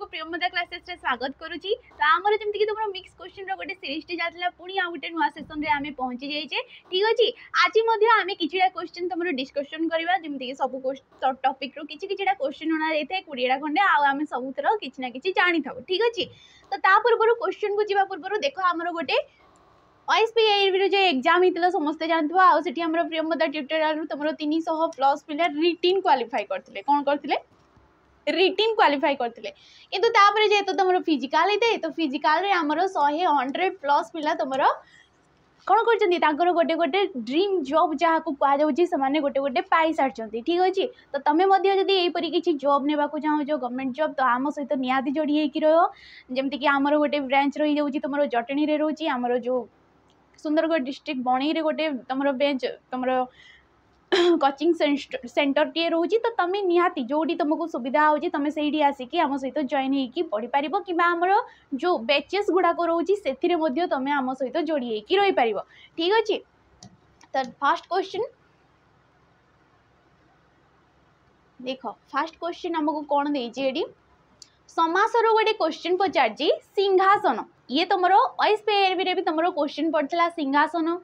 Priyamda classes रे स्वागत करूची। तो आमर जेमति कि तुमरो मिक्स क्वेश्चन रो गोटे सीरीज टे जातला पुनी आ गोटे नुवा सेशन रे आमे पहुंची जाइछे। ठीक अछि, आज मध्ये आमे किछिटा क्वेश्चन तुमरो डिस्कशन करबा जेमति कि सब टॉपिक रो किछिटा क्वेश्चन होना जाइथे 20 टा खंडे आ आमे सबुतर किछि ना किछि जानि थाउ। ठीक अछि, तो ता पूर्व क्वेश्चन को जिबा पूर्व देखो हमरो गोटे OSPI जो एग्जाम होता समस्ते जानते आ सेठी हमरो प्रियमदा ट्यूटोरियल तुमरो 300 प्लस पिला रिटिन क्वालिफाई करथिले। कोन करथिले? रिटिन क्वालिफाई करथिले। किंतु तापरे जेतो तुमरो फिजिकल हेते तो फिजिकल रे हमरो 100 प्लस पिला तुमरो कोन करचंती तांकर गोटे गोटे ड्रीम जॉब जहा को कहा जाउची समाने गोटे गोटे पाई सारचंती। ठीक अछि, तो तमे मध्ये जदी एई परी किछि जॉब नेबा को चाहो जो गवर्नमेंट जॉब तो आम सहित नियादी जोड़ी हेकि रहो। जेमति कि हमरो गोटे ब्रांच रही जाउची तुमरो जटनी रे रहउची हमरो जो सुंदरगढ़ डिस्ट्रिक्ट बणी रे गोटे तुमरो बेंच तुमरो कोचिंग सेंटर टी रोची। तो तमें निहाती जोड़ी तुमको सुविधा होची तमें सेठी आसिकी आम सहित जॉइन हेकि पढ़ी पारिबो कि हमरो जो बैचेस गुडाको रोची सेथिरे मध्ये तमें आम सहित जोड़ी हेकि रही पारिबो। ठीक अछि, तो फर्स्ट क्वेश्चन देखो। फर्स्ट क्वेश्चन हमको कौन देछि एडी समासर गोटे क्वेश्चन पचारजी सिंहासन। ये तुमरो OSPI रे भी तुमरो क्वेश्चन पड़थला सिंहासन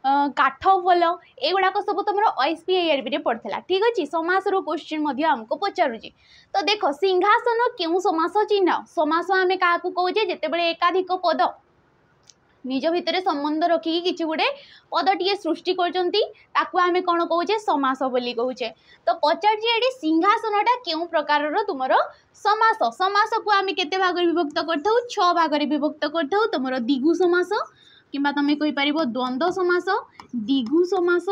काठ फल एगुड़ाक सब तुम OSPI रे पड़थला। ठीक अच्छे, समासर क्वेश्चन हमको पचारुची। तो देखो सिंहासन क्यों समास चिन्ह समास आम क्या कहे जिते एकाधिक पद निज भितर संबंध रखिकी किसी गोटे पद टी सृष्टि करमें कौन कहे समास बोली कहे। तो पचार सिंहासनटा क्यों प्रकार तुमर समास समास को आम केते भाग विभक्त करथाउ 6 भाग विभक्त करथाउ। तुमर दिगु समास किंबा तुम कहि परिबो द्वंद्व समास दिगु समास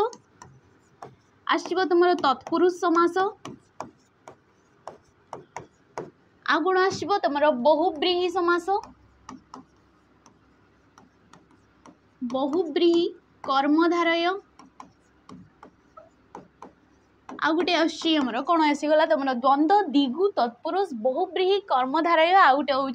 आसीबो तुमर तत्पुरुष समास आ गुण आसीबो तुमर बहुब्रीहि समास बहुब्रीहि कर्मधारय आ गोटे आमर कौन आसीगला तुम द्वंद्व दिगु तत्पुरुष बहुब्रीहि कर्मधारय आ गोटे हूँ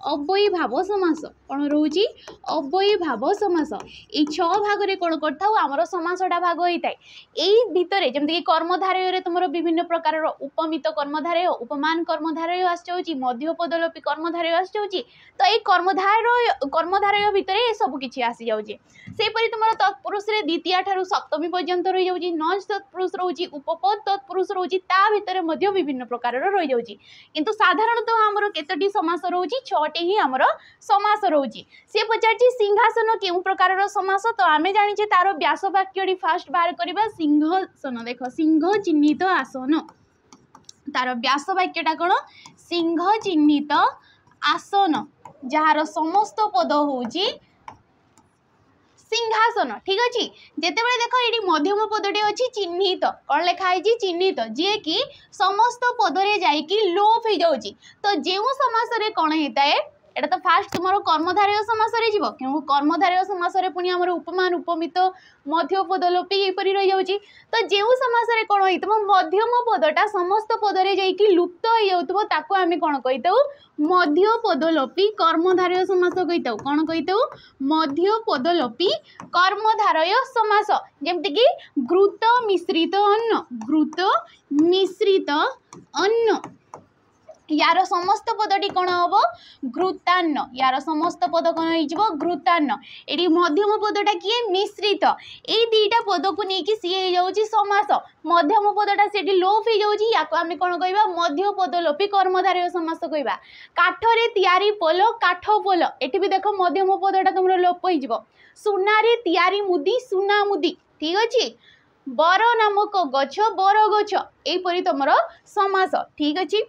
अव्ययी भाव समास। कौन रोची अव्ययी भाव समास। ये 6 भाग में कौन कर समासटा भाग होता है। यही भितर जमीक कर्मधारय तुम विभिन्न प्रकार उपमित कर्मधारय उपमान कर्मधारय आसुची मध्यपदलोपी कर्मधारय आसुची। तो ये कर्मधारय भितर ये सब किसी आसी जाऊँगी। सेपरी तुम तत्पुरुष रे द्वितीय ठारू सप्तमी पर्यंत रही जाऊँगी। नॉन तत्पुरुष रोची उपपद तत्पुरुष रोची ता भितर विभिन्न प्रकार रही जाऊँगी। किंतु साधारणतः आमर केतोटी समास रोची 6टी ही आमर समास रोची। सी पचार सिंहासन क्यों प्रकार समास। तो आम जाने तार व्यास वाक्यटी फास्ट बाहर करवा सिंहासन। देख सिंह चिन्हित आसन तार व्यास वाक्यटा कौन सिंह चिन्हित आसन जार समस्त पद होची सिंहासन। ठीक अच्छे, जितेबाला देख ये मध्यम पदटे अच्छी चिन्हित कौन लिखाई चिन्हित जी कि समस्त पदरे जाइकी लोप हो जाऊँगी। तो जो समास कौन होता है एटा तो फास्ट तुम कर्मधारय समास जीव क्यों कर्मधारय समास पुणी आम उपमान उपमित मध्यपदलोपी यहपरी रही जाऊँगी। तो जो समास कौन हो मध्यम पदटा समस्त पदरे जाइकी लुप्त हो जाता आम कौन कही मध्यपदलोपी कर्मधारय समास कही कौन कही मध्यपदलोपी कर्मधारय समास। जमती घृत मिश्रित अन्न घृत मिश्रित अन्न यार समस्त पदटी कौन हम घृतान्न यार समस्त पद कौन हो घृतान्न। ये मध्यम पदटा किए मिश्रित ये दीटा पद को लेकिन सी हो जाऊँगी समास। मध्यम पदटा से लोप हो जाऊँगी या आम कौन कह मध्यपदलोपी कर्मधारय समास कहवा। काठरे तैयारी पोल काठ पोल ये भी देख मध्यम पदटा तुम लोप हो सुनारे तैयारी मुदी सुना मुदी। ठीक अच्छे, बर नामक गछ बर गछ यहपरी तुम समास। ठीक अच्छे,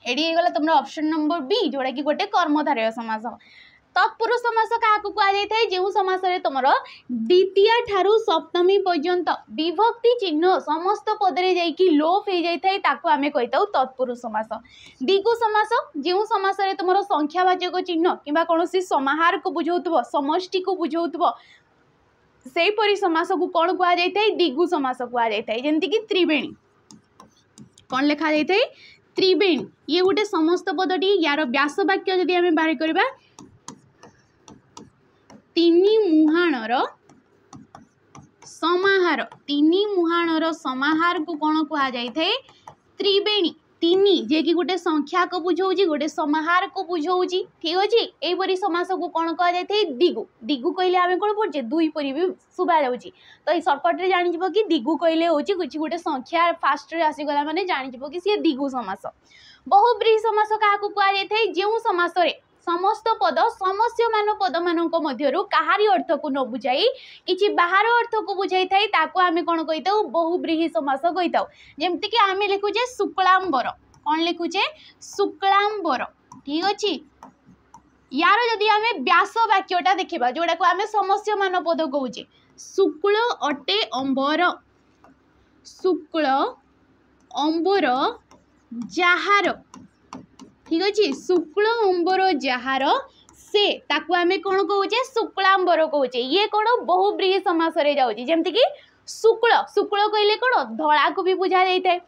एडी गला तुम ऑप्शन नंबर बी जोड़ा कि गोटे कर्मधारय समास। तत्पुरुष समास क्या कहुए जो समास तुम द्वितीय ठारू सप्तमी पर्यंत विभक्ति चिन्ह समस्त पदरे जाइकी लोप हो जाए आम कही तत्पुरुष समास। दिगु समास जो समास तुम संख्यावाचक चिन्ह कि कौन समाहार को बुझाऊ समष्टि को बुझाऊ सेपरी समास को कौन कहुए दिगु समास कहुए। जमीक त्रिवेणी कौन लिखा जाए त्रिवेणी ये गोटे समस्त पदटी यार व्यास वाक्य जदि आम बाहर करवा तीनी मुहाणर समाहार तीनी मुहाणर समाहार को कौन कहुए त्रिवेणी। तीनी जे कि गोटे संख्या को बुझाऊँ गोटे समाहार को बुझाऊँ ठीक अच्छे यहीपरी समास को कौन कह जाए दिगु दिगु कहले आम कौन पढ़े दुई परी भी शुभा जाऊँगी तो सर्टकट रे जानी कि दिगु कहले हूँ किसी गोटे संख्या फास्ट रे आसीगला माने जानी कि सी दिगु समास। बहुब्रीहि समास क्या कहुए जो समास समस्त पद समस्यमान पद मान मध्यरु कहारी अर्थ को न बुझाई किछि बाहर अर्थ को बुझाई थाई ताको आमे कोन कहिताउ बहुब्रीहि समास कहिताउ। जेमति कि आमे लिखुचे शुक्लांबर कोन लिखुचे शुक्लांबर ठीक अछि। यार जदि आमे व्यास वाक्यटा देखिबा जोडा को आमे समस्यमान पद कहूचे शुक्ल अटे अंबर शुक्ल अंबर जाहार ठीक अच्छे शुक्ल अंबर जाहार से ताकू आमे कौन कहूचे शुक्लांबर कहूचे ये कौन बहुब्रीहि समास रे जाउची जेमति कि शुक्ल शुक्ल कहले कौन धड़ा को भी बुझा जाइए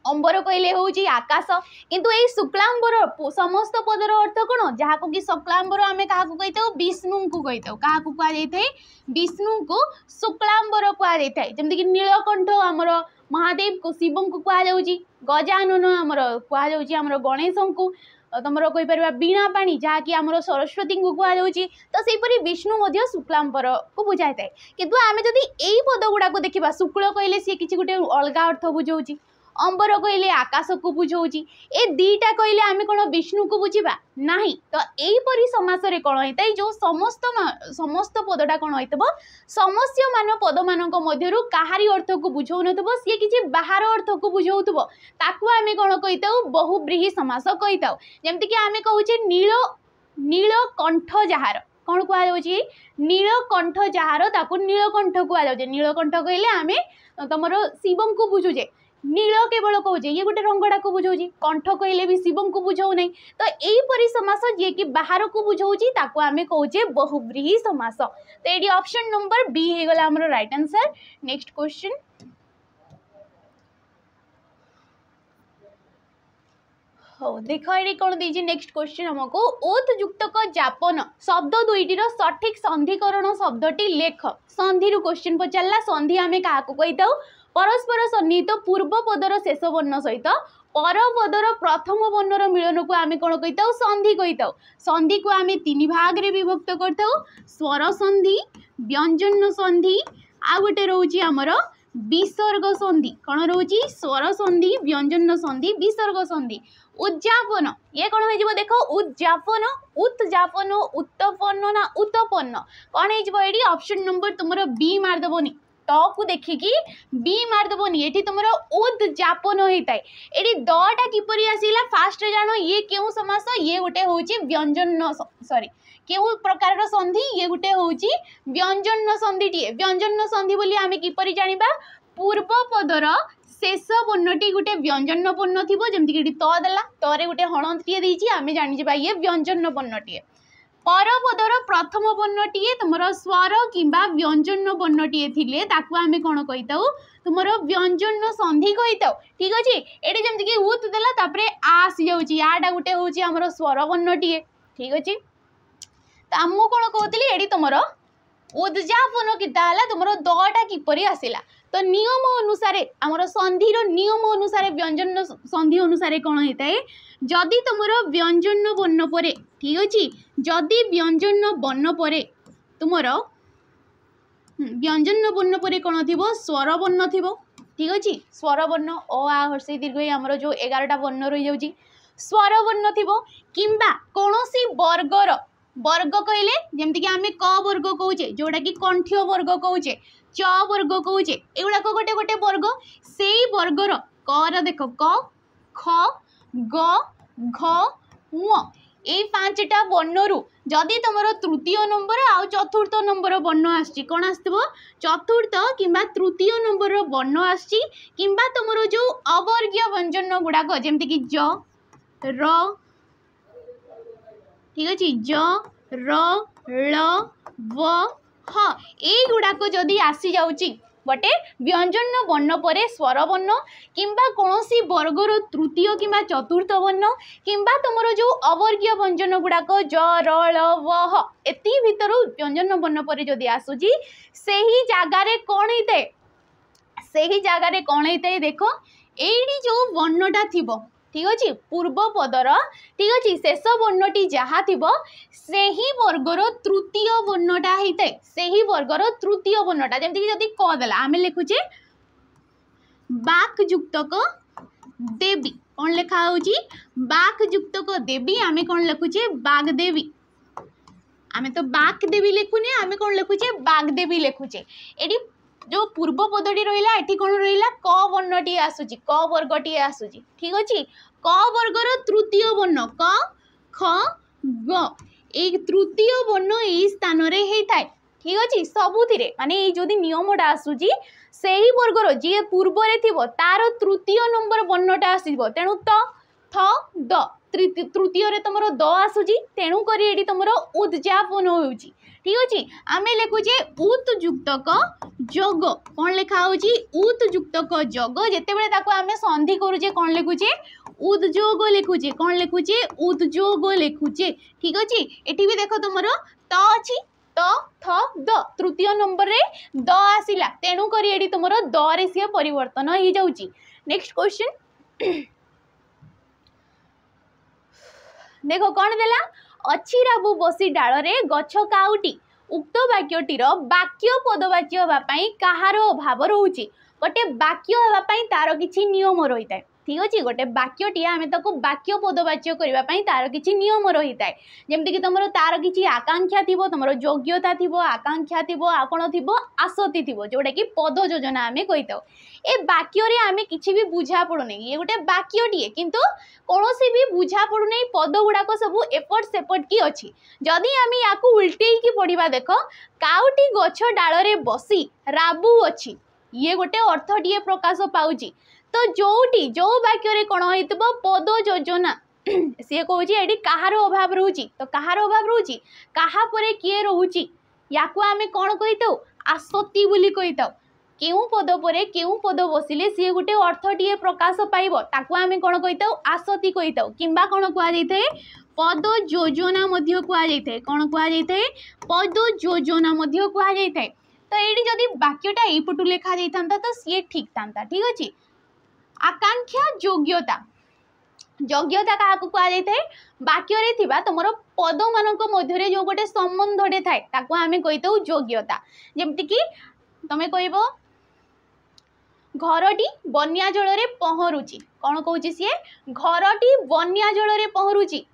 अंबर कहले होउची आकाश किंतु एई शुक्लांबर समस्त पदर अर्थ कौन जहाँ को कि शुक्लांबर आमे कहा को कहिताउ विष्णु को कहिताउ कहा को कहा जाइए विष्णु को शुक्लांबर कहा जाइए जेमति कि नीलकंठ आमर महादेव को शिव को कह जाऊँगी गजानन आमर कह जाऊँगी आमर गणेश को तुम कहीपर वीणा पाणी जहाँकि आमर सरस्वती को कह जाऊँगी तो सेपरी विष्णु शुक्लांबर को बुझाई थाए किंतु आमे जदि एई पद गुड़ाक देखा शुक्ल कहले सी किसी गोटे अलग अर्थ बुझाऊँगी अंबर कहले आकाश को बुझाऊँगी ए दीटा कहले आमे कौन विष्णु को बुझा ना तो यहीपरी समास कौन होता है जो समस्त पदटा कौन हो समस्य मान पद मान मध्यरु कहारी अर्थ को बुझाऊ न सी किसी बाहर अर्थ को बुझाऊ ताकू आमे कौन कहिताउ बहुब्रीहि समास कहिताउ। जेमति कि आमे कहूचे नील नीलकंठ जाहार कौन कहुच्छी नीलकंठ जाहार ताकू नीलकंठ कहुचे नीलकंठ कहले आमे तुम शिव को बुझुचे नील केवल कहूचे ये गोटे रंगटा को बुझाऊँ कंठ कहले भी शिव को बुझाऊ ना तो यहीपरी समास जी कि बाहर को बुझाऊँ ताकू आमे कहूचे बहुब्रीहि समास। तो ये ऑप्शन नंबर बी हो गला हमरो राइट आंसर। नेक्स्ट क्वेश्चन हो देखो ये कौन दीजिए नेक्स्ट क्वेश्चन हमको ओत युक्तक जापन शब्द दुईटीर सठिक संधिकरण शब्दटी लेख संधि क्वेश्चन पचारा संधि आमे क्या कहीताउ परस्पर सन्निहित पूर्व पदर शेष वर्ण सहित पर पदर प्रथम वर्णर मिलन को आमे कौन कहीताउ संधि कहीताउ। संधि को आमे तीन भाग रे विभक्त करताउ स्वर संधि व्यंजन संधि आ गोटे रोची आमर विसर्ग संधि कौन रोची स्वर संधि व्यंजन संधि विसर्ग संधि। उद्यापन ये कौन हो देख उद्यापन उत्जापन उत्पन्न ना उत्पन्न कौन हो ऑप्शन नंबर तुम बी मारदेवनी तो को देखिकी बी मारदेवनी ये तुम उद्यापन होता है ये दटा किपरि आसिला फास्ट जान ये क्यों समास ये गोटे हूँ व्यंजन सॉरी क्यों प्रकार संधि ये गोटे हूँ व्यंजन संधिटे व्यंजन संधि बोली आमे किपरि जानिबा पूर्व पदर शेष वर्णटी गोटे व्यंजन वर्ण थी जमीक त देला तरे गोटे हणटीए देती आमे जानी ये व्यंजन वर्णटीए पर पदर प्रथम वर्णटीए तुम स्वर किंबा व्यंजन वर्णटीए थिले ताकू आमे कौन कहीताउ तुम व्यंजन संधि कहीताउ ठीक अच्छे। ये जमीक उत देला तापरे आसी जाऊँगी आटा गोटे हूँ आमर स्वर वर्णटीए ठीक अच्छे। तो आमको कौन कहती ये तुम उद्यापन किता तुम दटा किपरि आसिला तो नियम अनुसार आमर संधिर नियम अनुसार व्यंजन संधि अनुसार कौन होता है जदि तुम व्यंजन वर्ण पर ठीक अच्छे जदि व्यंजन वर्ण पर तुम व्यंजन वर्ण पर कौन थी स्वर वर्ण थी ठीक अच्छे स्वर वर्ण अ आ हर्षई दीर्घ आमर जो 11टा वर्ण रही जाऊँगी स्वर वर्ण थी किंबा कौनसी वर्गर वर्ग कहले जमीक आम क वर्ग कहुचे जोटा कि कंठ्य वर्ग कहुचे च वर्ग कहुचे एगुड़ाक गोटे गोटे वर्ग से वर्गर कर देख क ख ग घ ङ ये 5टा वर्णरु जदि तुम तृतीय नंबर आउ चतुर्थ नंबर वर्ण आसी कौन आसो चतुर्थ किंबा तृतीय नंबर वर्ण आसी किंबा तुम जो अवर्गीय व्यंजन गुड़ाक जमीक ज र ठीक अच्छे ज र ल व ह ये गुड़ाक जदि आसी जाउची बटे व्यंजन वर्ण पर स्वर वर्ण किंबा कौनसी वर्गर तृतीय किंबा चतुर्थ वर्ण किंबा तुम जो अवर्गीय व्यंजन गुड़ाक ज र ल व ह एति भितर व्यंजन वर्ण पर जदि आसुची सही जगार कौन होता है सही जगार कौन होता है देख एडी जो वर्णटा थिबो ठीक अछि पूर्व पदर ठीक अछि शेष वर्णटी जहा थिबो सेही वर्गर तृतीय वर्णटा हेते सेही वर्गर तृतीय वर्णटा जेमति कि जदी क देला आमे लिखुचे बाक युक्तक देवी कौन लिखा होची बाक युक्तक देवी आमे कौन लिखुचे बागदेवी आमे तो बागदेवी लिखुने आमे कौन लिखुचे बागदेवी लिखुचे एडी जो पूर्व पदटी रहिला एठी कोन रहिला क वर्णटी आसुची क वर्गटी आसुची ठीक अछि क वर्गर तृतीय वर्ण क ख ग ए तृतीय वर्ण ए स्थान रे हेई थाए ठीक अछि सबुथिरे माने ए जदी नियमटा आसुची सेही वर्गर जे पूर्व रे थिबो तार तृतीय नंबर वर्णटा आसीबो तेनु त थ द तृतीय रे तमरो द आसुची तेनु करी एडी तमरो उद्यापन होउची ठीक अछि आमे लिखुचे उत युक्तक जोग कौन लिखा होची उत युक्तक जोग जेते बेले ताको आमे संधि करूचे कौन लिखुचे उद्योग लिखुचे कौन लिखुचे उद्योग लिखुचे ठीक अछि एठी भी देखो तमरो त अछि त थ द तृतीय नंबर रे द आसिला तेनु करी एडी तमरो द रे से परिवर्तन हो जाउची नेक्स्ट क्वेश्चन देखो कौन देला अच्छी राबु बसी डाल रे गछ काउटी उक्त वाक्यटीर वाक्य पदवाच्य होगा कहार अभाव रोचे गोटे वाक्य होगा तार किसी नियम रही है ठीक अच्छे गोटे वाक्यटी आम ताको वाक्य पदवाच्य करने तार किसी नियम रही है जमती कि तुम तार किसी आकांक्षा थी तुम योग्यता थी आकांक्षा थी कौन थी आसक्ति थी जोटा कि पद योजना आम कही था ए वाक्य आम किसी भी बुझा पड़ूनी ये गोटे वाक्यटीए किंतु कौन भी बुझा पड़ूनी पद गुड़ाक सब एपट सेपट की अच्छी जदि आम या उल्टे पढ़ा देख काउटी गछ डाल रे बसी राबु अच्छी ये गोटे अर्थटीए प्रकाश पाउची तो जोटी जो वाक्य कौन हो पद योजना सी कौन ये कहार अभाव रोची तो कहार अभाव रोची कहा परे किए रोची या आम कौन कही था आसक्ति बोली कही था केउ पद परे केउ पद बसिले सी गोटे अर्थटीए प्रकाश पाइब ताकू आम कौन कही था आसक्ति कही था किंबा कौन कहुए पद योजना कहुए कौन कहुए पद योजना कहुए तो ये जदि वाक्यटा यपटू लिखा जाता तो सी ठीक था ठीक अच्छे आकांक्षा योग्यता योग्यता क्या कहुए वाक्य थिबा तुम पद मानक मध्य जो गोटे संबंधटे थाए ताकू आम कही था योग्यता जमती कि तुम कह घरटी बन्या जल रे पहरुची कौन कहूँ सी घरटी बन्या जल रे पहरुची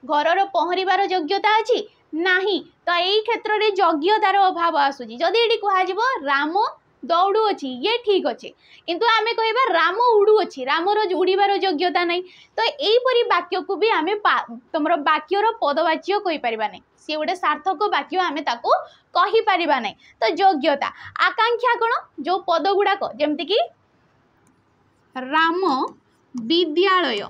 घर पहरिबार योग्यता अच्छी नाही तो यही क्षेत्र में योग्यतार अभाव आसूची जदि ये कह राम दौड़ू अच्छी ये ठीक अच्छे किंतु आमे कहबा राम उड़ू अच्छी रामर उड़ीबार योग्यता नहीं तो यहीपरी वाक्य को भी आमे तुम वाक्यर पदवाच्य कही पारिबा नहीं सी गोटे सार्थक वाक्य आमे ताको कही पारिबा नहीं तो योग्यता आकांक्षा कौन जो पद गुड़ाक जमती कि राम विद्यालय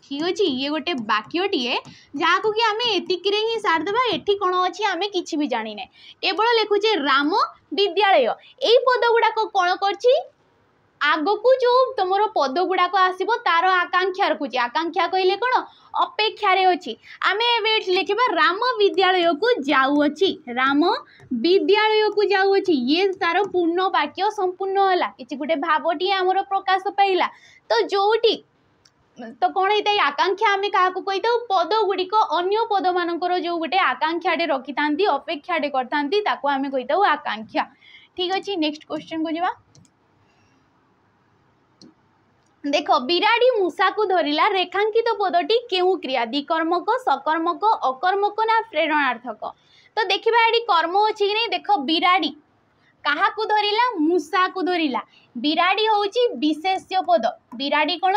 ठीक अच्छे ये गोटे वाक्यटीए जहाँ को कि आम एतिक ही सारदेवा एठी कौन अच्छी आम कि भी जानी ना केवल लिखुचे राम विद्यालय यही पद गुड़ाक कौन कर आगकू जो तुम पद गुड़ाक आसो तार आकांक्षा रखुचे आकांक्षा कहले कौन अपेक्षारे अच्छी आम लिखा राम विद्यालय को जाऊँगी राम विद्यालय को जाऊँगी ये तार पूर्ण वाक्य संपूर्ण है कि गोटे भावटी आमर प्रकाश पाइला तो जोटी तो कौन होता है आकांक्षा आम क्या कही था पद गुड़िक अन्य पद मानकर जो गोटे आकांक्षाटे रखी था अपेक्षाटे करता आम कही था आकांक्षा ठीक अच्छे नेक्स्ट क्वेश्चन को जावा देख बिराड़ी मूषा को धरिला रेखांकित पदटी केउ क्रिया दिकर्मक सकर्मक अकर्मक ना प्रेरणार्थक तो देखा ये कर्म अच्छी कि नहीं देख बिराड़ी कहा को धरिला मूषा को धरिला बिराड़ी होची विशेष्य पद बिराड़ी कौन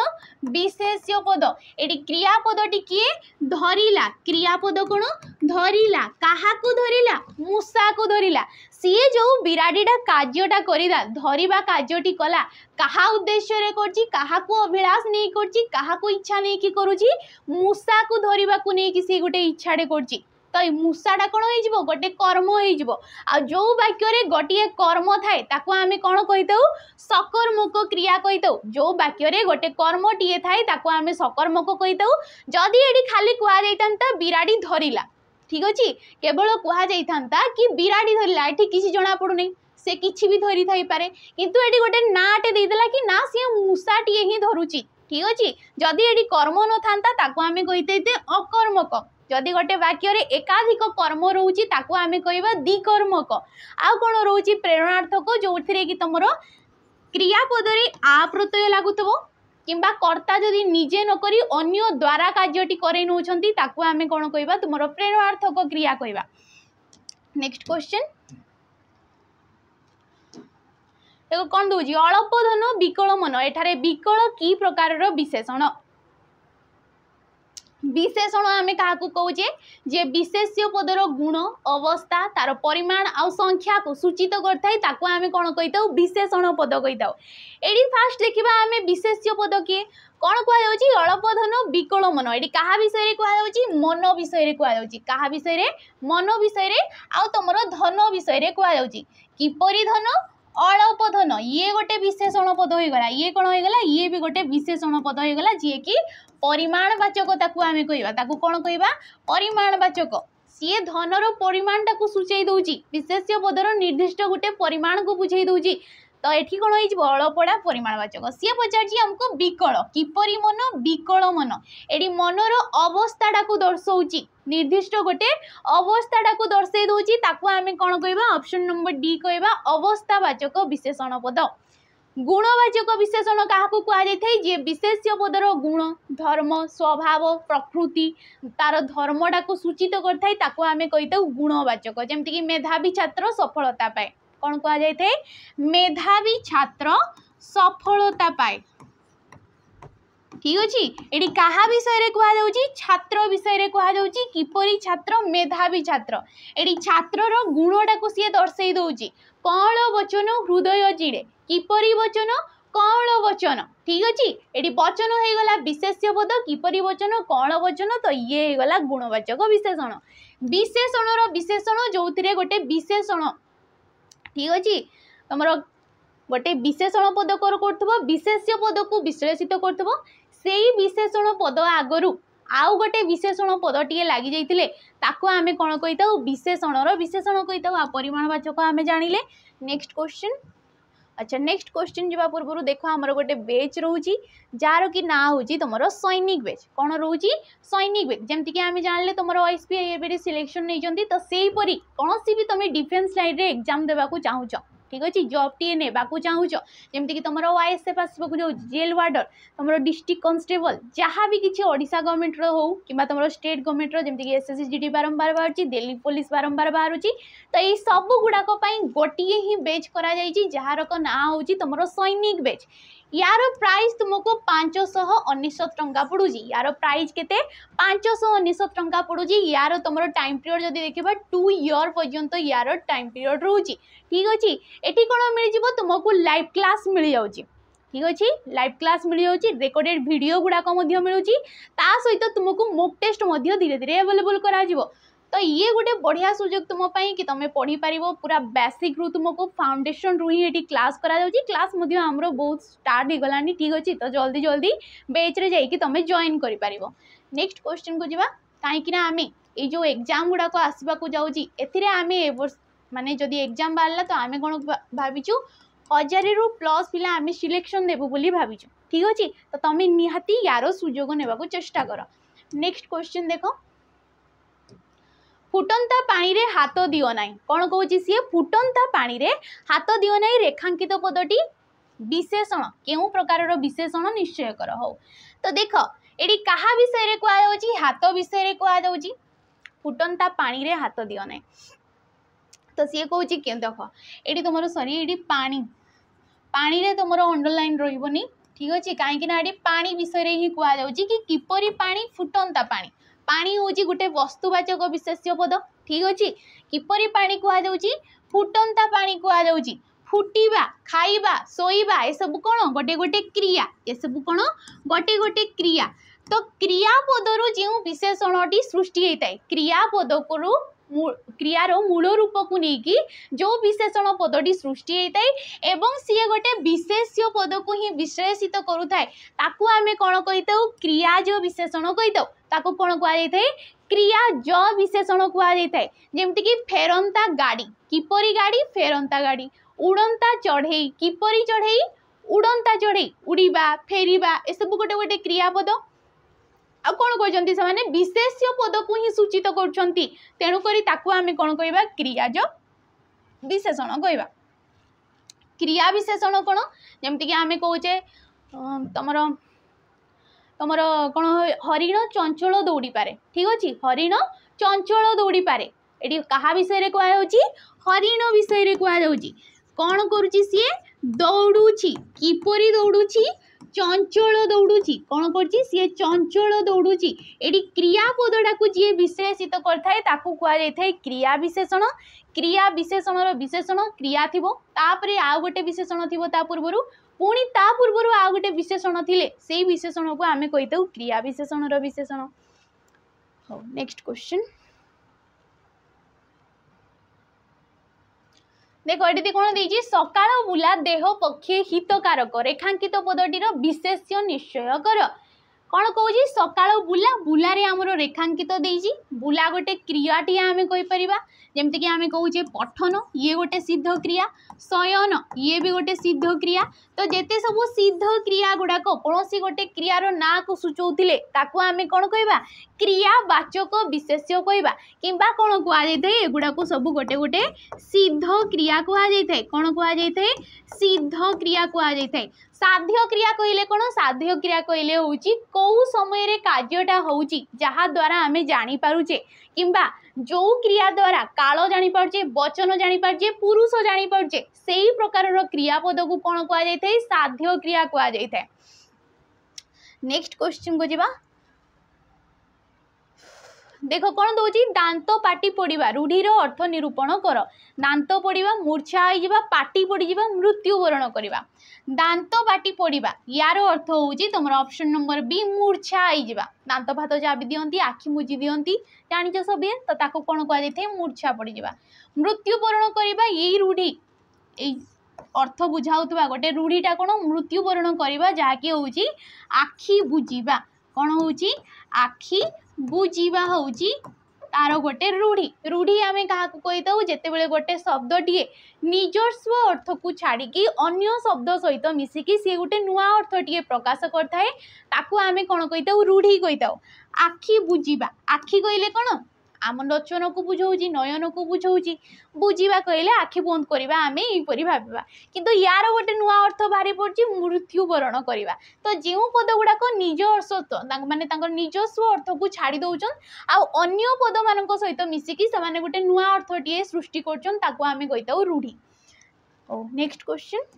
विशेष्य पद एटी क्रियापदटी किए धरिला क्रियापद कौन धरिला कहा को धरिला मूषा को धरिला सीए जो बिराड़ीटा कार्यटा करिला धरिबा कार्यटी कला कहा उद्देश्य रे करची कहा को अभिलाष नहीं करची कहा को इच्छा नहीं कि करूची मूषा को धरिबा को नहीं कि सी गोटे इच्छाटे करची तो मूषाटा कौन हो गोटे कर्म हो जो वाक्य गोटे कर्म थाए ताको आमे कौन कही था सकर्मक क्रिया कही था जो वाक्य गोटे कर्मटीए थाए ताको आमे सकर्मक कही था जदि ये खाली कहुता बिराड़ी धरिला ठीक अच्छे केवल कहुता कि बिराड़ी धरिला ये किसी जना पड़ूनी से किछि भी धरी थाई पारे किंतु एडी गोटे नाटे देदेला कि ना सी मूषाटीए ही धरुची ठीक अच्छे जदि ये कर्म न था ताको आमे कहिते अकर्मक जदि गोटे वाक्य एकाधिक कर्म रोचे ताको आमे कहबा द्विकर्मक आउ कौन रोचे प्रेरणार्थक जो कि तुम क्रियापद आ प्रत्यय लागुथबो किंबा कर्ता जदि निजे नकरी अन्य द्वारा कार्यटी करे नउछंती ताको आमे कौन कहबा तुमरो प्रेरणार्थक क्रिया कहबा। नेक्स्ट क्वेश्चन देखो कौन दूजी अल्प धन विकल मन एठारे विकल की प्रकार विशेषण विशेषण आमे क्या कहे जे विशेष्य पदर गुण अवस्था तार परिमाण आउ संख्या को सूचित करता आमे कौन कही विशेषण पद कही एडी फास्ट देखा आमे विशेष्य पद किए कौन कहुच्छी अल्प धन विकल मन ये क्या विषय कहुच्छी मन विषय कहुच्छी विषय मन विषय आउ तुम धन विषय कहुच्छी किपरि धन अल्प धन ये गोटे विशेषण पद होगा ये कौन होगा ये भी गोटे विशेषण पद होगा जी कि परिमाणवाचक आमे कहवा कौन कहवा परिमाणवाचक सी धनर परिमाण टाक सूचई दौची विशेष्य पदर निर्दिष्ट गोटे परिमाण को बुझे दौची तो ये कौन हो अल्पड़ा परिमाणवाचक सी पचार आमको विकल किपरि मन विकल मन एडी मनर अवस्था को दर्शाऊँगी निर्दिष्ट गोटे अवस्था को दर्शे दौची आमे कौन कहवा ऑप्शन नंबर डी कहवा अवस्थावाचक विशेषण पद। गुणवाचक विशेषण क्या कहुए जे विशेष्य पदर गुण धर्म स्वभाव प्रकृति तार धर्मटा को सूचित करता आमे कही गुणवाचक जमती मेधावी छात्र सफलता पाए कौन कहुए मेधावी छात्र सफलता पाए ठीक अच्छे ये क्या विषय कहुच्छी छात्र विषय कहुच्छी किपरि छात्र मेधावी छात्र ये छात्रर गुणटा को सी दर्शे दौची कौन वचन हृदय चिड़े किपरि वचन कौन वचन ठीक अच्छे ये वचन होगला विशेष्य पद किपरि वचन कौन वचन तो ये होगला गुणवाचक विशेषण विशेषणर विशेषण जो गोटे विशेषण ठीक अच्छे तुम गोटे विशेषण पद कर विशेष्य पद को विश्लेषित कर विशेषण पद आगरू आउ गोटे विशेषण पद टी लगी जाइए ताको आमे कौन कही विशेषणर विशेषण कही परिमाणवाचक आमे जानिले। नेक्स्ट क्वेश्चन अच्छा नेक्स्ट क्वेश्चन जवा पूर्व देख आमर गोटे बेच रोची जार कि ना हूँ तुम सैनिक बेच कौन रोची सैनिक बेच जमती आम जान तुम OSPI सिलेक्शन नहीं तो सेहीपरि कौन सी भी तुम डिफेन्स लाइन रे एग्जाम देवा चाहूच ठीक अच्छे जॉब टी ने चाहूच जमती तुम OSF आसवाक जो जेल वार्डर तुम डिस्ट्रिक्ट कन्स्टेबल जहाँ भी किसी ओडिशा गवर्नमेंट हो कि तुम स्टेट गवर्नमेंट जमती SSGD बारंबार बाहर दिल्ली पुलिस बारंबार बाहर तो ये सब गुड़ाक गोटे ही बेच करा जार ना हूँ तुम सैनिक बेच यार प्राइस तुमको 519 टंका पड़ू यार प्राइस केते 519 टंका पड़ू यार तुम टाइम पीरियड जब देखा 2 ईयर पर्यंत यार टाइम पीरियड रोची ठीक अच्छे ये कौन मिल तुमको लाइव क्लास मिल जाऊँगी ठीक अच्छे लाइव क्लास मिल जाऊँगी रेकर्डेड वीडियो गुड़ाक मिलूँ सहित तुमको मॉक टेस्ट धीरे धीरे अवेलेबल करा तो ये गोटे बढ़िया सुजोग तुम्हें कि तुम पढ़ी पार पूरा बेसिक रू तुमको फाउंडेशन रू ही क्लास करा क्लास आमर बहुत स्टार्ट हो गलानी ठीक अच्छे तो जल्दी जल्दी बैच रे जाइए तुम जॉइन कर पार। नेक्स्ट क्वेश्चन को जावा कहीं आम ये जो एग्जाम गुड़ाक आसवाक जाऊँगी ए माने जदि एग्जाम बाहरला तो आम कौन भाविचु 1000 रु प्लस पिला आम सिलेक्शन देबु बोली भाविचु ठीक अच्छे तो तुम निहाती यार सुजोग नेबाकू चेष्टा कर। नेक्स्ट क्वेश्चन देख फुटंता पानी रे हाथ दियो नाई कौन कौन सी फुटंता पानी रे हाथ दियो नाई रेखांकित पदटी विशेषण केउ प्रकार विशेषण निश्चय कर हो तो देख ये क्या विषय कहुच्छी हाथ विषय कहुच्छी फुटंता पानी रे हाथ दियो नाई तो सी कौन के देख ये तुम सॉरी ये पानी पानी रे तुम अंडरलाइन रही ठीक अच्छे कहीं पानी विषय ही कहुच्छी कि किपरि पानी फुटंता पानी पानी हूँ गोटे वस्तुवाचक विशेष्य पद ठीक अच्छे किपरि पानी कहुच्छी फुटंता पानी कहुच्छी फुटिबा खाइबा शोइबा ये सब कौन गोटे गोटे क्रिया ये सब कौन गोटे गोटे क्रिया तो क्रियापदर जो विशेषणटी सृष्टि होता है क्रियापद को क्रियार मूल रूप को लेकिन जो विशेषण पदटी सृष्टि होता है एवं सी गोटे विशेष्य पद को ही विश्लेषित करुए ताकू आमे कौन कही क्रियाज विशेषण कही ताकू कौन कहुए क्रियाज विशेषण कहुए जमती कि फेरंता गाड़ी किपरि गाड़ी फेरंता गाड़ी उड़ंता चढ़ई किपरि चढ़ई उड़ंता चढ़ई उड़ीबा फेरिबा ए सब गोटे गोटे क्रियापद आ कौन कहते से विशेष्य पद को ही सूचित करछंती तेणु करी ताकू आमे कौन कहबा क्रियाज विशेषण कहबा क्रिया विशेषण कौन जमती कि आमे कहूचे तमर तमर कौन हरिण चंचल दौड़ी पारे ठीक अच्छे हरिण चंचल दौड़ी पारे ये क्या विषय कहुच्छी हरिण विषय कहुच्छी कौन करुच्ची सी दौड़ुची किपरि दौड़ुची चंचल दौड़ुची कौन करछि सी चंचल दौड़ुची एडी क्रियापदटा को जी विशेषित करथाय ताकू कुआ जायथाय क्रिया विशेषणर विशेषण क्रिया थिबो तापरे आ गोटे विशेषण थिबो ता पूर्वरु पुणी ता पूर्वरु आ गोटे विशेषण थिले सेही विशेषण को आमे कहिताउ क्रिया विशेषणर विशेषण हो नेक्स्ट क्वेश्चन देखो ये कौन देजी सकाळ बुला देह पक्षे हितकारक रेखांकित पदटीर विशेष्य निश्चय कर कौन कौन सकाळ बुला बुलारे आमर रेखांकित देजी बुला गोटे क्रियाटी आमे कहि परिबा जेमति कि आमे कहूचे पठन ये गोटे सिद्ध क्रिया शयन ये भी गोटे सिद्ध क्रिया तो जेते सब सिद्ध क्रिया गुड़ाक कौन सी गोटे क्रियार ना को सूचौतिले ताकू आमे कौन कहबा क्रियावाचक विशेष्य कहबा किंबा कौन कुआ जायथाय एगुड़ा सब गोटे गोटे सिद्ध क्रिया कुआ जायथाय कौन कुआ जायथाय सिद्ध क्रिया कुआ जायथाय साध्य क्रिया कहले कौन साध्य क्रिया कहले होउची कोउ समय रे कार्यटा होउची जहा द्वारा आमे जानि पारुचे किंबा जो क्रिया द्वारा काल जानि पारुचे वचन जानि पारुचे पुरुष जानि पारुचे सेही प्रकार क्रियापद को कौन कुआ जायथाय साध्य क्रिया कुआ जायथाय नेक्स्ट क्वेश्चन को जिबा देख कौन दौर दांत पाटी पड़ा रूढ़ीर अर्थ निरूपण कर दांत पड़ा मूर्छा हो पाटी पड़ा मृत्युवरण करवा दांत पाटी पड़ा यार अर्थ हूँ तुम ऑप्शन नंबर बी मूर्छा हो दांत भात जाबी दियंती आखि मुझी दियंती जानिच सब तो ताको कौन कहुए मूर्छा पड़ा मृत्युवरण करवा यही रूढ़ी अर्थ बुझाऊा गोटे रूढ़ीटा कौन मृत्युवरण करवा जहाँकि हूँ आखि बुझा कौन हूँ आखि बुझा हूँ तार गोटे रूढ़ी रूढ़ी आम क्या कही जिते बड़े गोटे शब्दटीए निजस्व अर्थ को छाड़ी अन्य शब्द सहित मिसिकी सी गोटे नुआ अर्थटीए प्रकाश करता ताकू आम कौन कही रूढ़ी कही आखि बुझा आखि कहले कौन आम लोचन को बुझाऊँ नयन को बुझाऊँ बुझा कहले आखि बंद करवा आम यहीपरी भावा किंतु यार गोटे नुआ अर्थ बाहरी पड़ी मृत्युवरण करवा तो जो पद गुड़ाक निज अर्थ माने निजस्व अर्थ को छाड़ी दौन आन्य पद मान सहित मिसिकी से गोटे नुआ अर्थटीए सृष्टि करमें कही रूढ़ी नेक्स्ट क्वेश्चन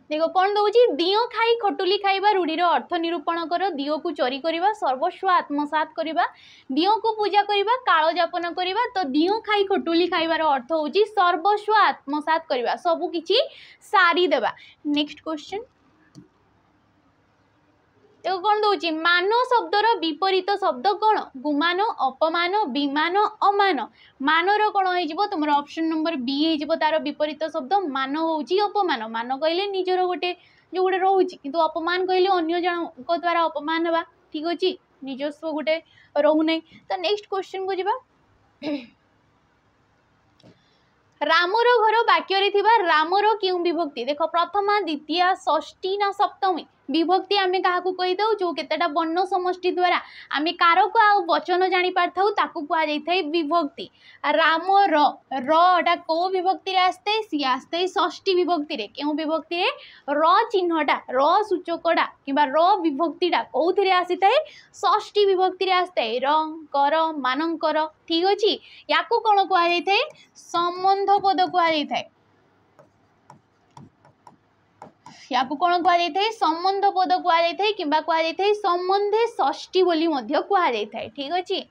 देखो कौन दौर दियो खाई खटुली खाइबा रूढ़ीर अर्थ निरूपण कर दियो को चोरी करवा सर्वस्व आत्मसात करवा दियो को पूजा करवा काल जापन करवा तो दियो खाई खटुली खाइबार अर्थ हूँ सर्वस्व आत्मसात करवा सबू किछि सारी देवा नेक्स्ट क्वेश्चन देखो कौन दौर मान शब्दर विपरीत शब्द कौन गुमान अपमान विमान अमान मानर कौन हो तुम ऑप्शन नंबर बी हो तार विपरीत शब्द मान हूँ अपमान मान कहले निजर गोटे जो गोटे रोचे किंतु अपमान कहले अन्य जन द्वारा अपमान हवा ठीक अच्छे निजस्व गोटे रोना तो नेक्स्ट क्वेश्चन को जीवा रामर घर वाक्य रामर क्यों विभक्ति देख प्रथमा द्वितीय षष्ठी ना सप्तमी विभक्ति आम क्या कही दौ जो केतेटा वर्ण समष्टि द्वारा आम कारक आ वचन जानी पार्थाउ ताकू कहुए विभक्ति राम रा कौ विभक्ति आसते सी आसते षष्ठी विभक्ति क्यों विभक्ति र चिन्हटा र सूचकटा कि विभक्तिटा कौन आसी थाए षष्ठी विभक्ति आसते कर मानकर ठीक अच्छे या कौन कहुए संबंध पद कहुए या कौन कहुए संबंध पद कहुए कि कहुए संबंधे षष्ठी बोली कहुए ठीक अच्छे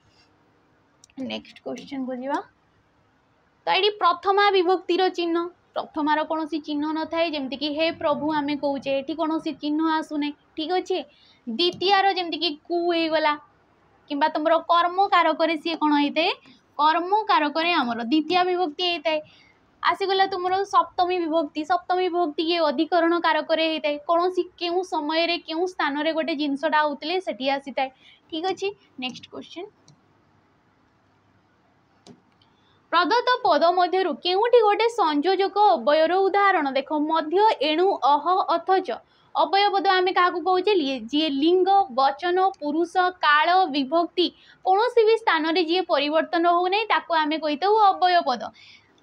नेक्स्ट क्वेश्चन को जीवा तो ये प्रथमा विभक्तिर चिन्ह प्रथमार कौन चिन्ह न थाए जमती कि हे प्रभु आम कौचे ये कौन चिन्ह आसुना ठीक अच्छे द्वितीयार जमती कि कु होगला कि तुम कर्म कारक सी कौन होता है कर्म कारक आमर द्वितीय विभक्ति होता है आसीगला तुम सप्तमी विभक्ति ये अधिकरण कारक होता है कौन क्यों समय क्यों स्थान रे गोटे जिनसटा होते से आसी था ठीक अच्छे नेक्स्ट क्वेश्चन प्रदत्त पद मध्यरु केउटी गोटे संयोजक अव्ययर उदाहरण देख मध्य एणु अह अथच अव्यय पद आम क्या कहे जी लिंग वचन पुरुष काल विभक्ति कौन भी स्थान में जी परिवर्तन होना ताको आम कही अव्यय पद।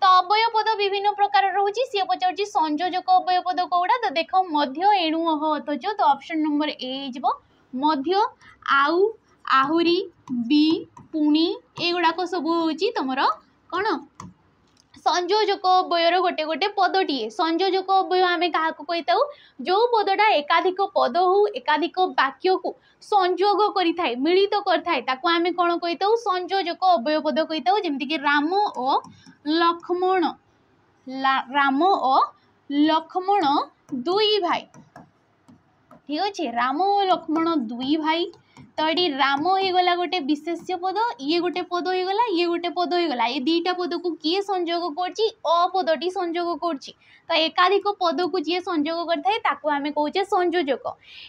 तो अव्यय पद विभिन्न प्रकार रोचे सी पचार संयोजक अव्यय पद कौड़ा तो देख मध्य एणु अह अथच तो ऑप्शन नंबर ए मध्य आउ आहुरी बी पुणी एगुड़ाक सब हूँ तुम कौन संयोजक अव्ययर गोटे गोटे पदटीए संयोजक अव्यय आम क्या कही जो पदटा एकाधिक पद हो एकाधिक वाक्य को संयोग करें मिलित करें कौन कही संयोजक अव्यय पद कही जमीक राम और लक्ष्मण राम और लक्ष्मण दुई भाई ठीक अच्छे राम और लक्ष्मण दुई भाई तो ये राम हो गला गोटे विशेष्य पद ये गोटे पद हो गला ये गोटे पद हो गला ये दीटा पद को किए संयोग करछि अपदटी संयोग करछि तो एकाधिक पद को जी संयोग करथाय ताको आमे कहूचे संयोजक।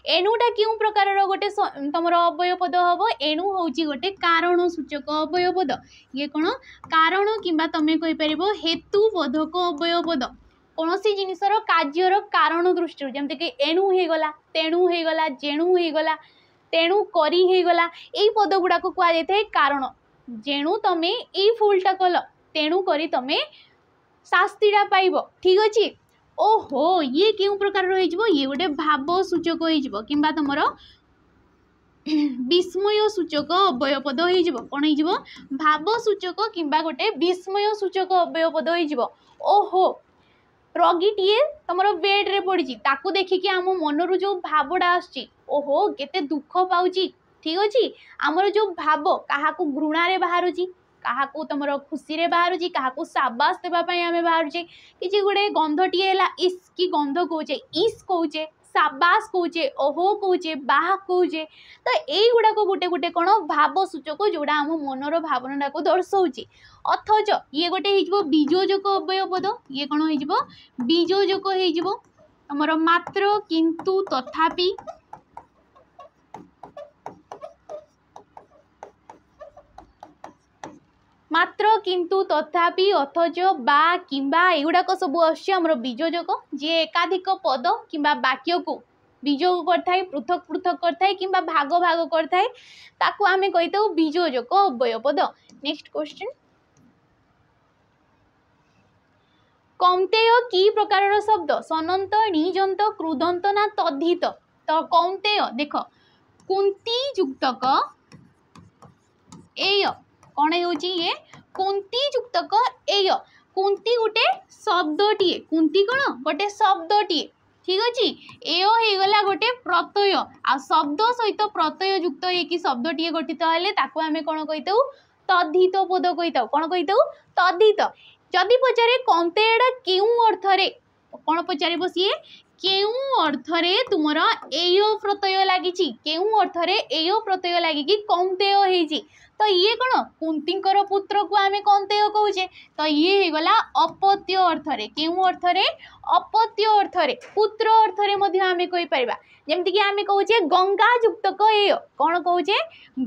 एणुटा क्यों प्रकार गोटे तुमर अव्यय पद हम एणु होची गोटे कारण सूचक अव्यय पद ये कौन कारण किंबा तमे कहि परिबो हेतु बोधक अव्यय पद कौन सी जिनिसर कार्यर कारण दृष्टि जमते कि एणु हो गला तेणु हो गला जेणु हो गला तेणु करी हो गला यही पद गुड़ाक कहुए कारण जेणु तमे ये फुलटा कल तेणु करी तमे शास्तिटा पाइब ठीक अच्छे। ओहो ये क्यों प्रकार रही ये गोटे भाव सूचक हो कि तुम विस्मय सूचक अव्यय पद हो कौन हो भाव सूचक कि गोटे विस्मय सूचक अव्यय पद हो। ओहो रोगीटीए तुम बेड्रे पड़ी ताकू देखिकी आम मनरू जो भावटा आसची ओहो केते दुख पाउची ठीक अच्छे आमर जो भाव क्या घृणारे बाहर क्या तुम खुशी रे बाहर क्या साबास देवाई आम बाहर कि गोटे गंधटीए इस की गंध कौचे इस कौचे साबास कौचे ओहो कौचे बाह कौचे तो युवाक गोटे गोटे कौन भाव सूचक जोड़ा आम मनर भावना को दर्शाऊँच। अथच ये गोटे हो बीजोजक अव्यय पद ये कौन हो बीजोजक हो मात्र किंतु तथापि मात्र किंतु तथापि अथच बा किंबा एगुड़ाक सब आमर बीजोजक जी एकाधिक पद किंबा वाक्य को बीजोग करथाय पृथक पृथक करथाय किंबा भाग भाग करथाय ताकू आमे कहितौ बीजोजक अव्यय पद। नेक्स्ट क्वेश्चन कौंतेय की प्रकार शब्द सनंत निजंत क्रुदंत ना तद्धित तो कौंतेय देख कुंती युक्तक एय कौन होची ये कुंती युक्तक एय कुंती गोटे शब्दटीए कुंती कौन गोटे शब्दटीए ठीक अच्छे एय हो गला गोटे प्रत्यय आ शब्द सहित प्रत्यय युक्त होगी शब्दटीए गठित हेले ताको आमे कौन कहितौ तद्धित पद कहितौ कौन कहितौ तद्धित। जदि पचारे कौंतेयटा केउं अर्थरे कौन पचारे सीए केउं अर्थरे तुमर एय प्रत्यय लागिछि केउं अर्थरे एय प्रत्यय लागिकी कौंतेय होइछि तो ये कौन कुंतीकर पुत्र को आमे कौंतेय कहूचे तो ये गला अपत्य अर्थरे केउं अर्थरे अपत्य अर्थरे पुत्र अर्थरे मध्य आमे कहि परिबा जेमति कि आमे कहूचे गंगा युक्तक एय कौन कहूचे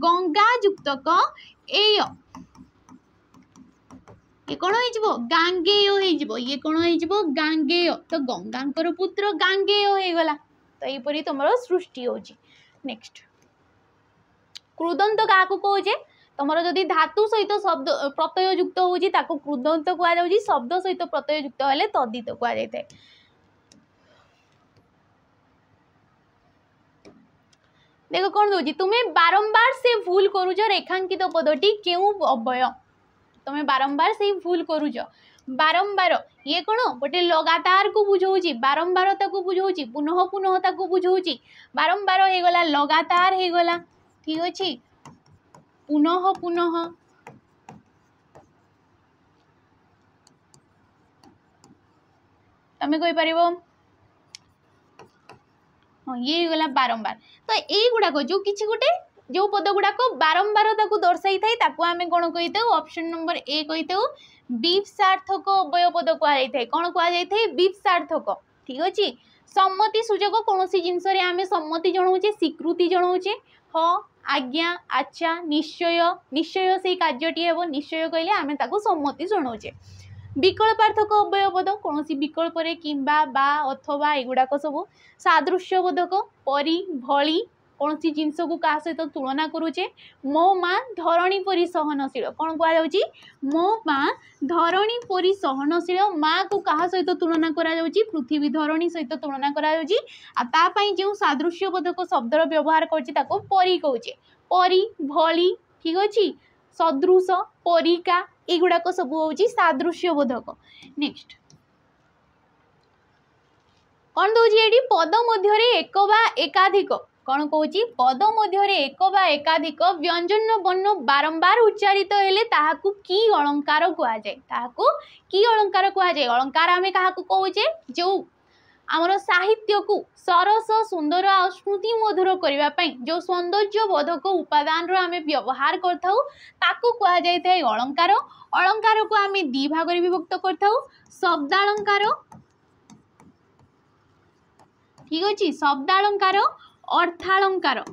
गंगा युक्तक एय ये कौन हो गांगेय हो ये कौन हो गांगेय तो गंगांकर पुत्र गांगेय हो गला तो यहपरी तुम सृष्टि होची। नेक्स्ट क्रुदंत क्या कहुचे तुम जदि धातु सहित शब्द प्रत्यय युक्त होची ताको क्रुदंत कहुची शब्द सहित प्रत्यय युक्त हेले तद्धित कहुए। देख कौन दूची तुम्हें बारंबार से भूल करुच रेखांकित पदटी क्यों अव्यय तुम्हें बारंबार से भूल करुच बारंबार ये कौन गोटे लगातार को बुझाऊँ बारंबारता को बुझाऊँ पुनः पुनःता को बुझाऊँ बारंबार हो गला लगातार हो गला ठीक अच्छे पुनः पुनः तमें कहि परिबो हाँ ये गला बारंबार तो यही गुड़ाक जो किसी गोटे जो पद गुड़ाक बारंबार दर्शाई थाए ताको आमे कौन कही ऑप्शन नंबर ए कही विपसार्थक अव्यय पद कहुए कौन कहुए विपसार्थक ठीक अच्छे। सम्मति सूचक कौन सी जिनस आम सम्मति जनाऊे स्वीकृति जनाऊे हाँ आज्ञा आच्छा निश्चय निश्चय से कार्यटी हेब निश्चय कहले आमे ताको सम्मति शुणाऊे विकल्पार्थक अव्ययपद कौन विकल्प किंबा बा अथवा एगुड़ाक सब सादृश्यबोधक परी भली कौन जिनस को क्या सहित तुलना करुचे मो माँ धरणी परी सहनशील कौन कहुच्छी मो माँ धरणी परी सहनशील माँ को क्या सहित तुलना करा पृथ्वी धरणी सहित तुलना कराई जो सादृश्यबोधक शब्दर व्यवहार कर परी कहे परी भली ठीक अच्छे सदृश परिका एगुड़ाक सब हूँ सादृश्यबोधक नेक्स्ट कौन दूसरी पद मध्य एक बा एकाधिक कौन कौची पद मध्य एक बा एकाधिक व्यंजन वर्ण बारंबार उच्चारित हेले ताहाकु की अलंकार कहुए ताहाकु की अलंकार कहुए अलंकार आमे काहाकु कहूचे जो आमर साहित्य को सरस सुंदर आ स्मृति मधुर करने जो सौंदर्य बोधक उपादान आमे व्यवहार करथाउ ताकु कहा जाय अलंकार अलंकार को आमे दी भाग रे विभक्त करथाउ शब्दालंकार ठीक अछि शब्दालंकार अर्थालंकार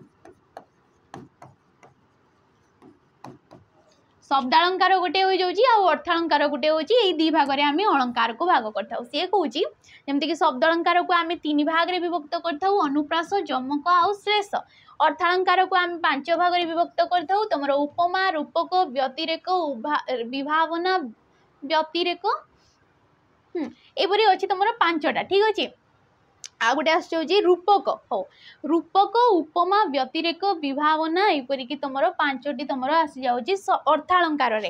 शब्दालंकार गोटे हो जाउची आ अर्थालंकार गोटे होची एई दी भाग रे आमे अलंकार को भाग करथाउ से कहूची जेमति कि शब्दालंकार को आमे तीन भाग रे विभक्त करथाउ अनुप्रास जमक आ श्लेष अर्थालंकार को आमे पांच भाग रे विभक्त करथाउ तमर उपमा रूपक व्यतिरेक विभावना व्यतिरेक एपरी अछि तमर पांचटा ठीक अछि आ गोटे आसुची रूपक हो रूपक उपमा व्यतिरेक विभावना एपरी कि तुम पांचटी तुम आसी जाऊँगी अर्थालंकार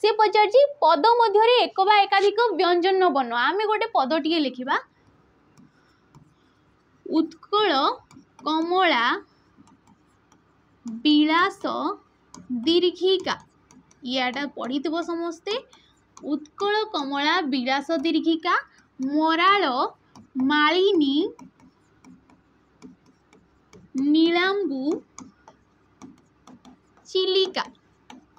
से पचार पद मध्य एक बा एकाधिक व्यंजन वर्ण आम गोटे पदटी लिखा उत्कल कमला विलास दीर्घिका याटा पढ़ी समस्ते उत्कल कमला विलास दीर्घिका मराल मालिनी नीलांबू चिलिका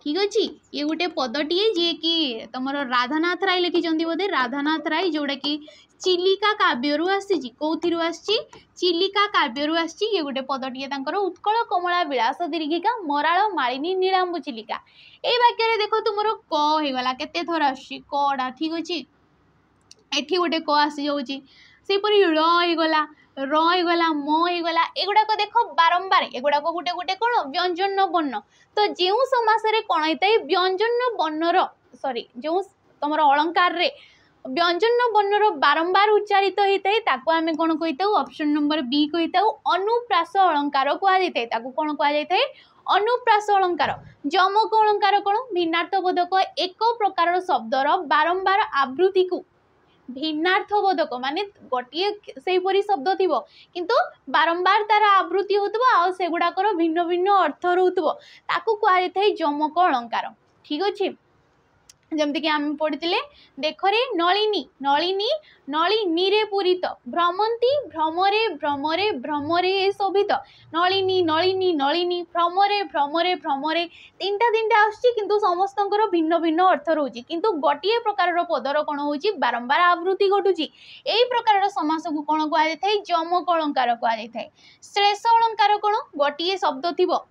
ठीक अच्छे ये गोटे पदटीए जी कि तुम राधानाथ राय लिखिं बोधे राधानाथ राय जोड़ा कि चिलिका काव्यरू आसी कौथिरू आसी चिलिका काव्यरू आसी ये गोटे पदटीए उत्कल कमला विलास दीर्घिका मराल मालिनी नीलांबू चिलिका ये वाक्य देख तुम क होगला केते थर आसी कड़ा ठीक अच्छे एठी गोटे क आसी जाऊँगी सेपरी रहीगला रहीगला महीगला एगुड़ाक देख बारंबार एगुड़ाक गोटे गोटे कौन व्यंजन वर्ण तो जो समास कौन होता है व्यंजन वर्णर सॉरी जो तुम अलंकार रे व्यंजन वर्णर बारंबार उच्चारित होता है ताको आमे कौन कही ऑप्शन नंबर बी कही अनुप्रास अलंकार कहुए कौन कहुए अनुप्रास अलंकार जमक अलंकार कौन भिन्नार्थबोधक एक प्रकार शब्दर बारंबार आवृत्ति को भिन्नार्थबोधक माने गोटे से शब्द थी किंतु बारंबार तार आवृत्ति होगा से गुड़ाकर भिन्न भिन्न अर्थ रोथबो ताकू कहुए जमक अलंकार ठीक अच्छे जमती कि आम पढ़ी देखरे नलिनी नलिनी नलिनी रे पूरित भ्रमंती भ्रमरे भ्रमरे भ्रमरे शोभित नलिनी नलिनी नलिनी भ्रमरे भ्रमरे भ्रमरे तीनटा तीनटा आसुची किंतु समस्तंकर भिन्न भिन्न अर्थ रोची किंतु गोटे प्रकार पदर कौन होची बारंबार आवृत्ति घटुची एई प्रकार समास को कौन कहुए जमक अलंकार कहुए श्लेष अलंकार कौन गोटे शब्द थिबो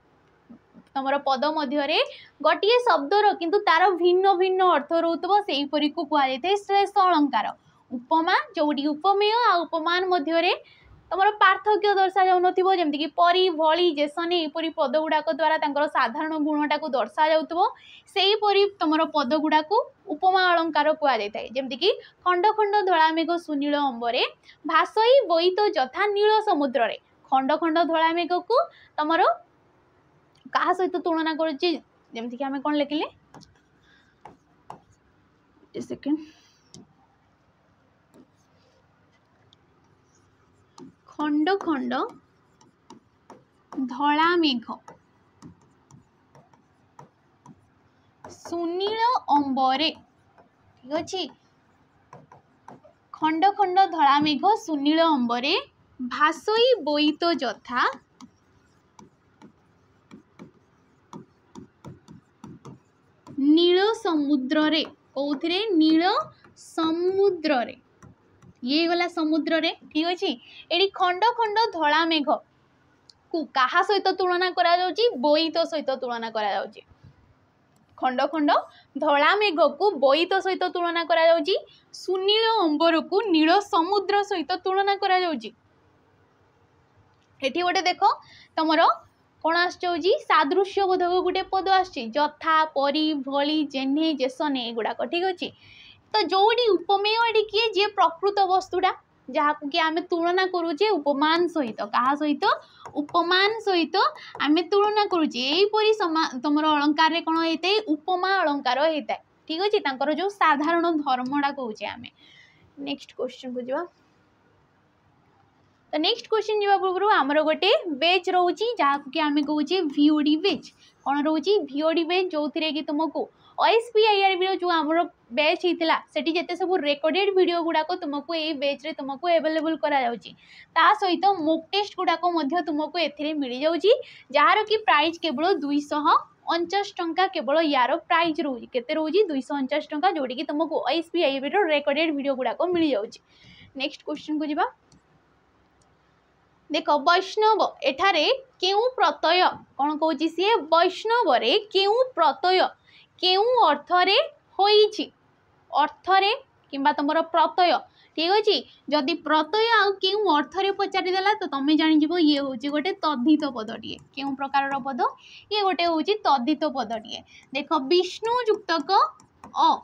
तुम पद मध्य गोटे शब्दर किंतु तार भिन्न भिन्न अर्थ रोथबो सेहीपरि को कहुए श्लेष अलंकार उपमा जोटी उपमेय आ उपमान मध्य तुम पार्थक्य दर्शा जाऊन जमती कि परी भली जेसने यहपरी पद गुड़ाक द्वारा साधारण गुणटा को दर्शा जाऊथबो सेहीपरि तुम पद गुड़ा को उपमा अलंकार कहुए जमती कि खंड खंड धला मेघ सुनील अंबरे भासई बोईत जथा नील समुद्र रे खंड खंड धला मेघ को तुम क्या सहित तुलना करमती कि आम कौन लिखिले सेकेंड खंड खंड धला मेघ सुनील अंबरे ठीक अच्छे खंड खंड धला मेघ सुनील अंबरे भासई बोईत जथा नील समुद्र रे कौथिरे नील समुद्र रे ये गला समुद्र रे ठीक अच्छे ये खंड खंड धला मेघ को कहा सहित तुलना करा जाउची बोईत सहित तुलना करा जाउची खंड खंड धला मेघ को बोईत सहित तुलना करा जाउची सुनील अंबर को नील समुद्र सहित तुलना करा जाउची एठी गोटे देख तमर कौन आसुची सादृश्य बोधक गोटे पद आसुची यथा परी भली जेने जेसने गुड़ाक ठीक अच्छे तो जोटी उपमेय एटी किए जे प्रकृत वस्तुटा जहाँ कि आम तुलना करुचे उपमान सहित क्या सहित उपमान सहित आम तुलना करुचे यहीपरी तुम अलंकार कौन होता है उपमा अलंकार होता है ठीक अच्छे जो साधारण धर्मटा कहे आम नेक्स्ट क्वेश्चन को जावा तो नेक्स्ट क्वेश्चन जावा पूर्व आमर गोटे बेच रोची जहाँ कि आम कहे वीओडी बेच कौन रोची वीओडी बेच जो थी कि तुमको OSPIRB जो आमर बैच होता से जिते सब रेकर्डेड वीडियो गुड़ाक तुमको ये बैच रे तुमको एवेलेबल करा सहित मॉक टेस्ट गुड़ाक तुमको ए मिल जाऊँगी जार कि प्राइस केवल 249 टंका केवल यार प्राइस रोज केते रोज 249 टंका जोड़ी कि तुमको OSPIRB रेकर्डेड वीडियो गुड़ाक मिल जाऊँगी नेक्स्ट क्वेश्चन को जीवा देख वैष्णव एठारे केउ प्रत्यय कौन कहूँ सी वैष्णव रे केउ प्रत्यय केउ अर्थरे होईछि अर्थरे किंबा तुमर प्रत्यय ठीक अच्छे जदि प्रत्यय आउ केउ अर्थरे पचारिदेला तो तुम जानिजो ये हूँ गोटे तद्धित पदटे केउ प्रकार पद ये गोटे हूँ तद्धित पदटे देख विष्णु युक्तक अ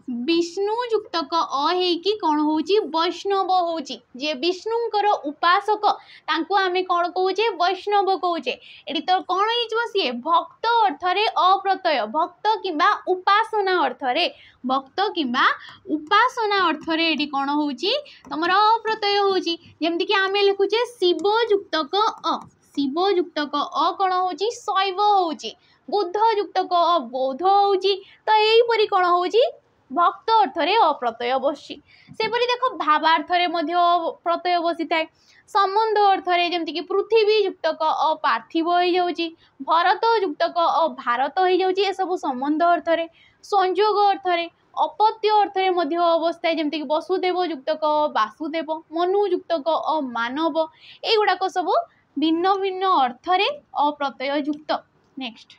विष्णु युक्तक अहेकि कौन होची वैष्णव होची जे विष्णुंकर उपासक तांको आमे कौन कहूचे वैष्णव कहूचे एटी तो कौन हो सी भक्त अर्थरे अप्रत्यय भक्त किंबा उपासना अर्थरे भक्त किंबा उपासना अर्थरे एटी कौन होची तमर अप्रत्यय होची जेमति कि आमे लिखुचे शिव युक्तक अ शिव युक्तक अ कौन होची शैव होची बुद्ध युक्तक अ बौद्ध होची तो यही परी कौन होची भक्त अर्थरे अप्रत्यय बसी सेपरी देख भावार्थरे प्रत्यय बसी थाए संबंध अर्थरे जमती कि पृथ्वी युक्तक अपार्थिव हो जाउची भरत युक्तक अभारत हो जाउची ए सब संबंध अर्थरे संयोग अर्थरे अपत्य अर्थरे अवस्था जमती कि वसुदेव युक्तक वासुदेव मनु युक्तक मानव एगुड़ाक सब भिन्न भिन्न अर्थरे अप्रत्यय युक्त नेक्स्ट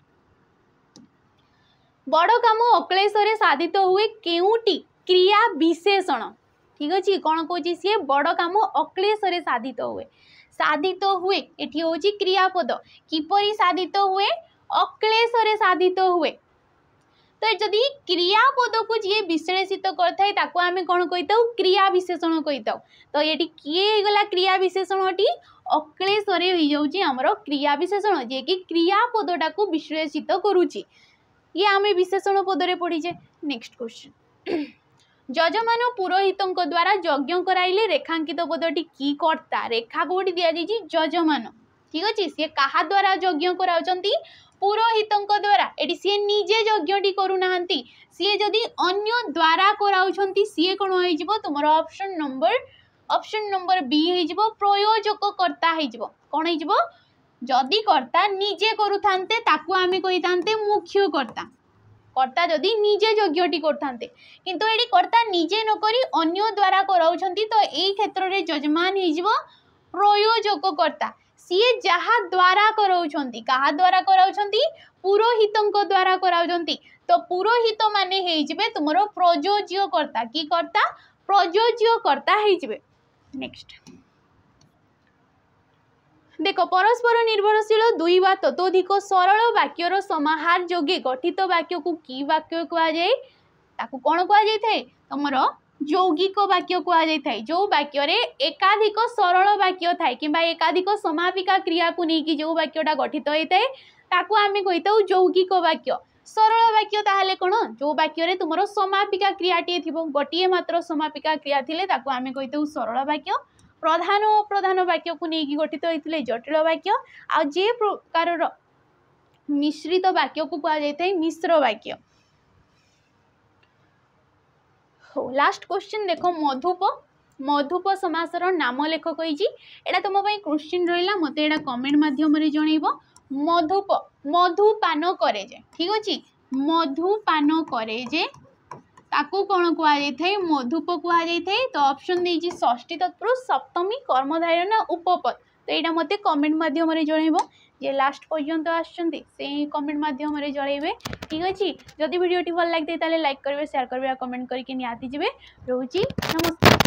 बड़ काम अक्लेशरे साधित हुए केउटी क्रिया विशेषण ठीक अच्छे कौन कौची सी बड़ काम अक्लेशरे साधित हुए एटी हूँ क्रियापद किपरि साधित हुए अक्लेशरे साधित हुए तो जदि क्रियापद को जी विश्लेषित करथाय ताको आमे कौन कहिताउ क्रिया विशेषण कहिताउ तो ये किए गला क्रिया विशेषणटी अक्लेशरे हो जाउची हमर क्रिया विशेषण जे कि क्रियापदटा को विश्लेषित करूची ये आमे विशेषण पदरे पढ़ीचे नेक्स्ट क्वेश्चन जजमान पुरोहितों द्वारा यज्ञ कराइले रेखांकित पदटी की कर्ता रेखा कोटी दिया जाइए जजमान ठीक अच्छे सी क्या द्वारा यज्ञ कराउचंती पुरोहितों द्वारा एटी सी निजे यज्ञटी करूना सी जदि अन्य द्वारा कराउचंती सी कौन हो तुम ऑप्शन नंबर बी हो प्रयोजक कर्ता हो कौन हो जदि कर्ता निजे करुथान्ते ताकू आमे कहि थान्ते मुख्य कर्ता कर्ता जदि निजे यज्ञटी करथान्ते किंतु एडी कर्ता निजे न करी अन्य द्वारा कराउछंती तो एई क्षेत्र रे जजमान हेजिवो प्रयोजक कर्ता सीए जहा द्वारा कराउछंती कहा द्वारा कराउछंती पुरोहितंक द्वारा कराउछंती तो पुरोहित माने हेजिबे तुमरो प्रयोज्य कर्ता की कर्ता प्रयोज्य कर्ता हेजिबे नेक्स्ट देख परस्पर निर्भरशील दुई बा ततोधिक सरल वाक्यर समाहार जोगे गठित वाक्य को की वाक्य कहुए ताकू कौन कहुए तुमर यौगिक वाक्य कहुए जो वाक्य एकाधिक सरल वाक्य थाए कि एकाधिक समापिका क्रिया को लेकिन जो वाक्यटा गठित होता है ताकू आमे कहिताउ यौगिक वाक्य सरल वाक्य ताहले कौन जो वाक्य तुमर समापिका क्रियाटी थी गोटे मात्र समापिका क्रिया थिले ताकू आमे कहिताउ सरल वाक्य प्रधान अप्रधान वाक्य को लेकिन गठित होते जटिल वाक्य आ जे प्रकार मिश्रित वाक्य को कहुए मिश्र वाक्य हो लास्ट क्वेश्चन देख मधुप मधुप समासर नाम लेख कही एटा तुम क्वेश्चन रहा मत एटा कमेंट माध्यम जनइब मधुप मधुपान करे जे ठीक अच्छे मधुपान करे जे ताकू कौन कहुए मधुप कहुए तो ऑप्शन देजी षष्ठी तत्पुरुष सप्तमी कर्मधारय ना उपपद तो यहाँ मत कमेंट मध्यम जनइब जे लास्ट पर्यंत आसछन्ती से कमेंट मध्यम जनइबे ठीक अच्छे। जदि वीडियोटी भल लगी लाइक करेंगे शेयर करेंगे कमेंट करके निहाती जिवे। रोची नमस्कार।